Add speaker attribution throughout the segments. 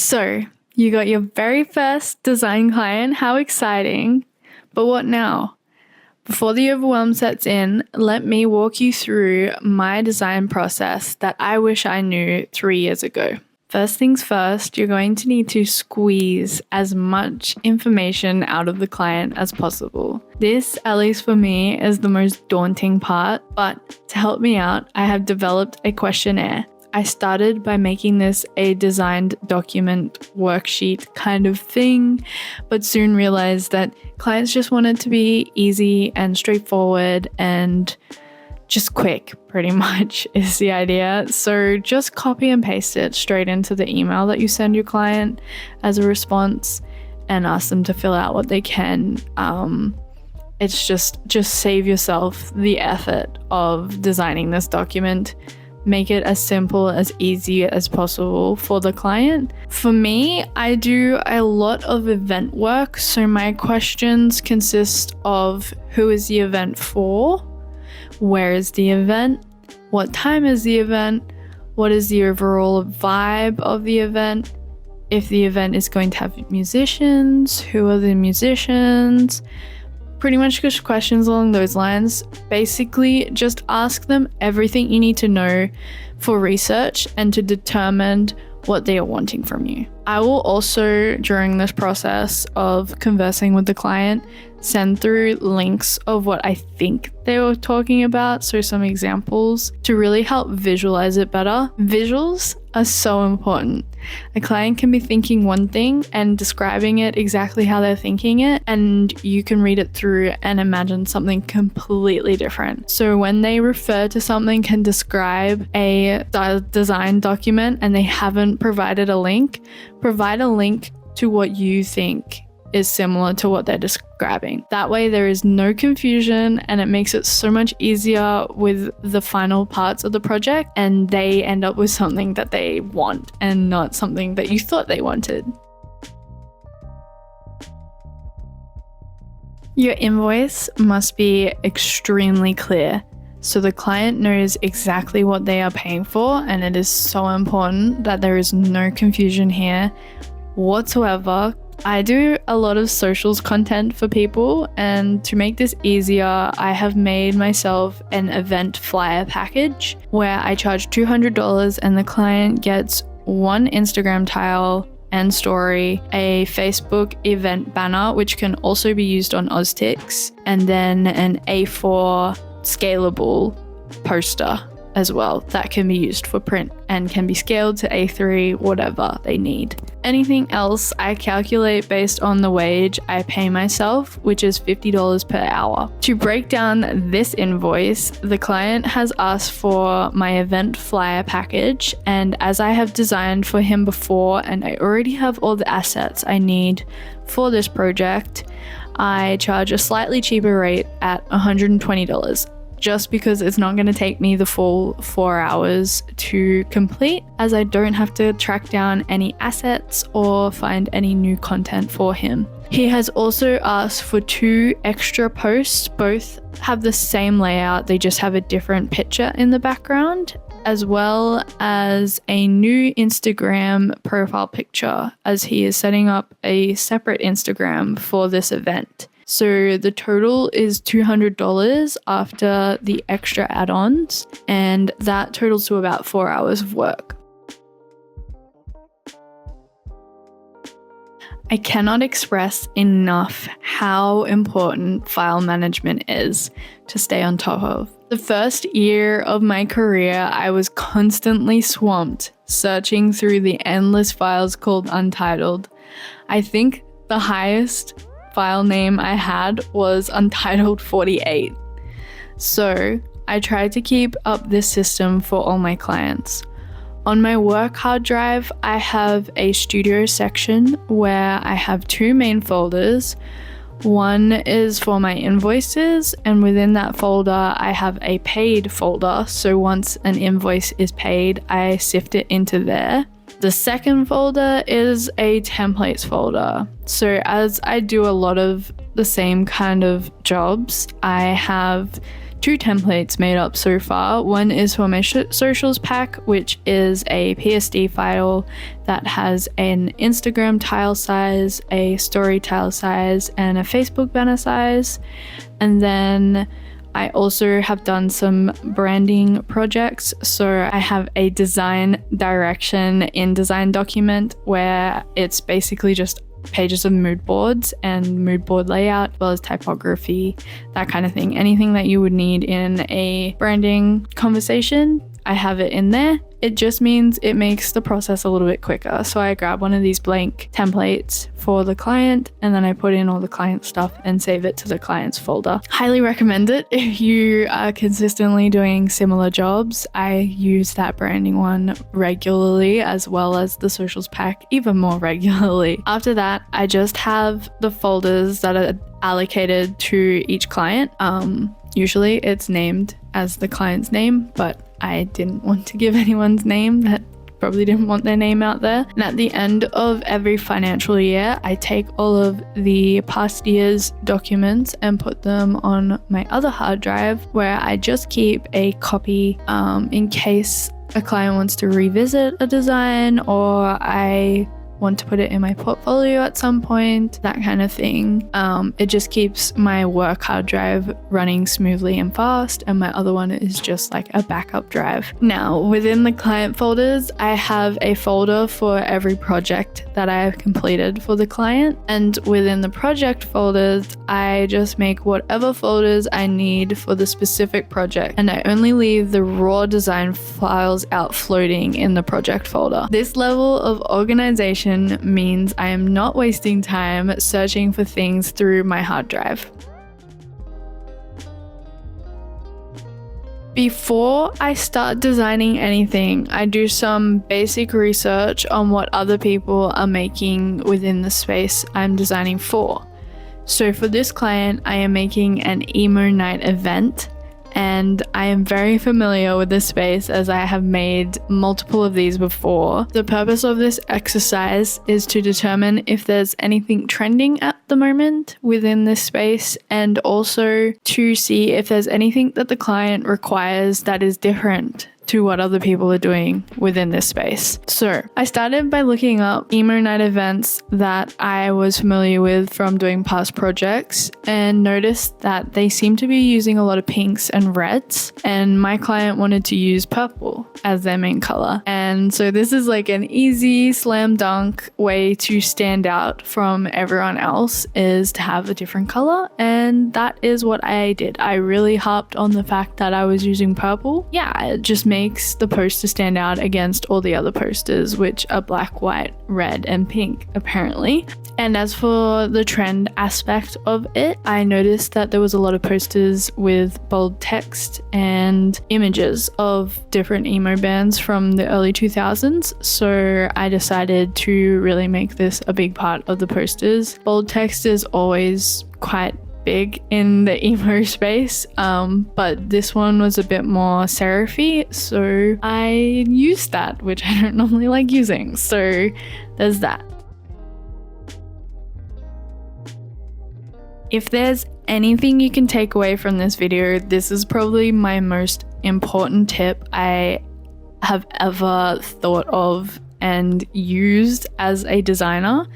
Speaker 1: So, you got your very first design client. How exciting. But what now? Before the overwhelm sets in, let me walk you through my design process that I wish I knew 3 years ago. First things first, you're going to need to squeeze as much information out of the client as possible. This, at least for me, is the most daunting part, but to help me out, I have developed a questionnaire. I started by making this a designed document worksheet kind of thing, but soon realized that clients just want it to be easy and straightforward and just quick, pretty much is the idea. So just copy and paste it straight into the email that you send your client as a response and ask them to fill out what they can. It's just save yourself the effort of designing this document. Make it as simple, as easy as possible for the client. For me, I do a lot of event work, so my questions consist of who is the event for, where is the event, what time is the event, what is the overall vibe of the event, if the event is going to have musicians, who are the musicians, pretty much just questions along those lines. Basically, just ask them everything you need to know for research and to determine what they are wanting from you. I will also, during this process of conversing with the client, send through links of what I think they were talking about, so some examples to really help visualize it better. Visuals are so important. A client can be thinking one thing and describing it exactly how they're thinking it, and you can read it through and imagine something completely different. So when they refer to something, can describe a design document and they haven't provided a link, provide a link to what you think is similar to what they're describing. That way there is no confusion and it makes it so much easier with the final parts of the project, and they end up with something that they want and not something that you thought they wanted. Your invoice must be extremely clear so the client knows exactly what they are paying for, and it is so important that there is no confusion here whatsoever. I do a lot of socials content for people, and to make this easier, I have made myself an event flyer package where I charge $200 and the client gets one Instagram tile and story, a Facebook event banner, which can also be used on Oztix, and then an A4 scalable poster as well that can be used for print and can be scaled to A3, whatever they need. Anything else I calculate based on the wage I pay myself, which is $50 per hour. To break down this invoice, the client has asked for my event flyer package, and as I have designed for him before and I already have all the assets I need for this project, I charge a slightly cheaper rate at $120. Just because it's not going to take me the full 4 hours to complete, as I don't have to track down any assets or find any new content for him. He has also asked for 2 extra posts. Both have the same layout, they just have a different picture in the background, as well as a new Instagram profile picture, as he is setting up a separate Instagram for this event. So the total is $200 after the extra add-ons, and that totals to about 4 hours of work. I cannot express enough how important file management is to stay on top of. The first year of my career, I was constantly swamped searching through the endless files called Untitled. I think the highest file name I had was Untitled 48. So I tried to keep up this system for all my clients. On my work hard drive, I have a studio section where I have 2 main folders. One is for my invoices, and within that folder, I have a paid folder. So once an invoice is paid, I sift it into there. The second folder is a templates folder. So as I do a lot of the same kind of jobs, I have 2 templates made up so far. One is for my socials pack, which is a PSD file that has an Instagram tile size, a story tile size, and a Facebook banner size. And then I also have done some branding projects. So I have a design direction InDesign document where it's basically just pages of mood boards and mood board layout, as well as typography, that kind of thing. Anything that you would need in a branding conversation, I have it in there. It just means it makes the process a little bit quicker. So I grab one of these blank templates for the client, and then I put in all the client stuff and save it to the client's folder. Highly recommend it if you are consistently doing similar jobs. I use that branding one regularly, as well as the socials pack even more regularly. After that, I just have the folders that are allocated to each client. Usually it's named as the client's name, but I didn't want to give anyone's name that probably didn't want their name out there. And at the end of every financial year, I take all of the past year's documents and put them on my other hard drive, where I just keep a copy in case a client wants to revisit a design, or I want to put it in my portfolio at some point, that kind of thing. It just keeps my work hard drive running smoothly and fast, and my other one is just like a backup drive. Now, within the client folders, I have a folder for every project that I have completed for the client, and within the project folders, I just make whatever folders I need for the specific project, and I only leave the raw design files out floating in the project folder. This level of organization means I am not wasting time searching for things through my hard drive. Before I start designing anything, I do some basic research on what other people are making within the space I'm designing for. So for this client, I am making an emo night event, and I am very familiar with this space as I have made multiple of these before. The purpose of this exercise is to determine if there's anything trending at the moment within this space, and also to see if there's anything that the client requires that is different to what other people are doing within this space. So I started by looking up emo night events that I was familiar with from doing past projects, and noticed that they seem to be using a lot of pinks and reds, and my client wanted to use purple as their main color. And so this is like an easy slam dunk way to stand out from everyone else, is to have a different color, and that is what I did. I really harped on the fact that I was using purple. Yeah, it just makes the poster stand out against all the other posters, which are black, white, red, and pink, apparently. And as for the trend aspect of it, I noticed that there was a lot of posters with bold text and images of different emo bands from the early 2000s. So I decided to really make this a big part of the posters. Bold text is always quite big in the emo space, but this one was a bit more serify, so I used that, which I don't normally like using. So there's that. If there's anything you can take away from this video, this is probably my most important tip I have ever thought of and used as a designer.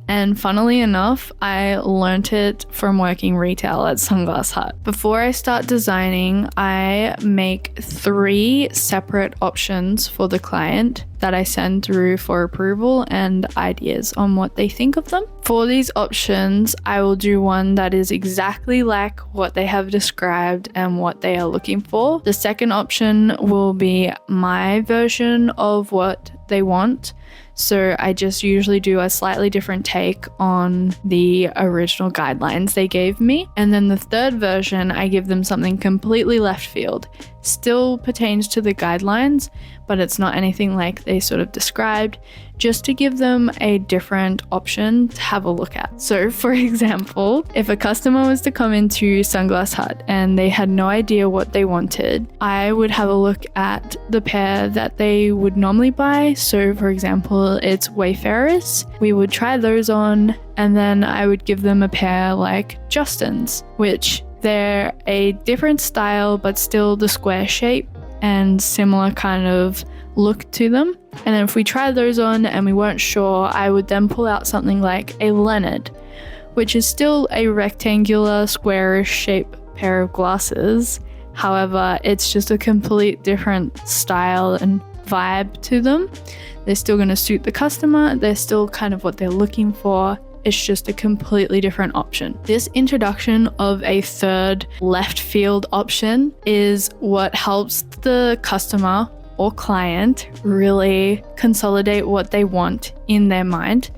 Speaker 1: And funnily enough, I learnt it from working retail at Sunglass Hut. Before I start designing, I make 3 separate options for the client that I send through for approval and ideas on what they think of them. For these options, I will do one that is exactly like what they have described and what they are looking for. The second option will be my version of what they want. So I just usually do a slightly different take on the original guidelines they gave me. And then the third version, I give them something completely left field. Still pertains to the guidelines, but it's not anything like they sort of described, just to give them a different option to have a look at. So for example, if a customer was to come into Sunglass Hut and they had no idea what they wanted, I would have a look at the pair that they would normally buy. So for example, it's Wayfarers. We would try those on, and then I would give them a pair like Justin's, which They're a different style, but still the square shape and similar kind of look to them. And then if we tried those on and we weren't sure, I would then pull out something like a Leonard, which is still a rectangular, squarish shape pair of glasses. However, it's just a complete different style and vibe to them. They're still going to suit the customer. They're still kind of what they're looking for. It's just a completely different option. This introduction of a third left field option is what helps the customer or client really consolidate what they want in their mind.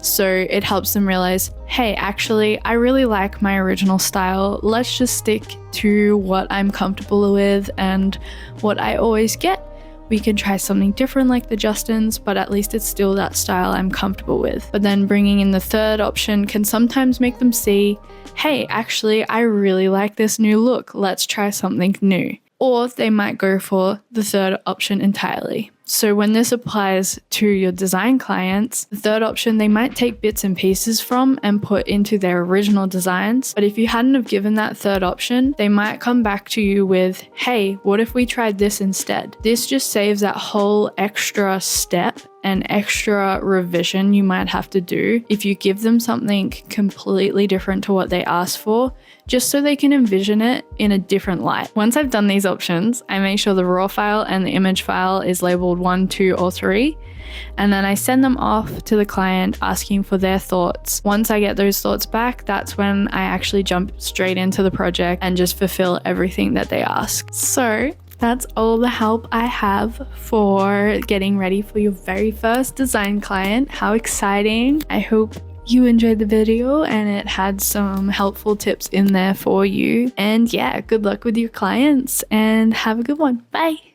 Speaker 1: So it helps them realize, hey, actually, I really like my original style. Let's just stick to what I'm comfortable with and what I always get. We can try something different like the Justins, but at least it's still that style I'm comfortable with. But then bringing in the third option can sometimes make them see, hey, actually, I really like this new look. Let's try something new. Or they might go for the third option entirely. So when this applies to your design clients, the third option they might take bits and pieces from and put into their original designs. But if you hadn't have given that third option, they might come back to you with, hey, what if we tried this instead? This just saves that whole extra step and extra revision you might have to do if you give them something completely different to what they asked for, just so they can envision it in a different light. Once I've done these options, I make sure the raw file and the image file is labeled 1, 2, or 3, and then I send them off to the client asking for their thoughts. Once I get those thoughts back, that's when I actually jump straight into the project and just fulfill everything that they ask. So that's all the help I have for getting ready for your very first design client. How exciting! I hope you enjoyed the video and it had some helpful tips in there for you. And yeah, good luck with your clients and have a good one. Bye!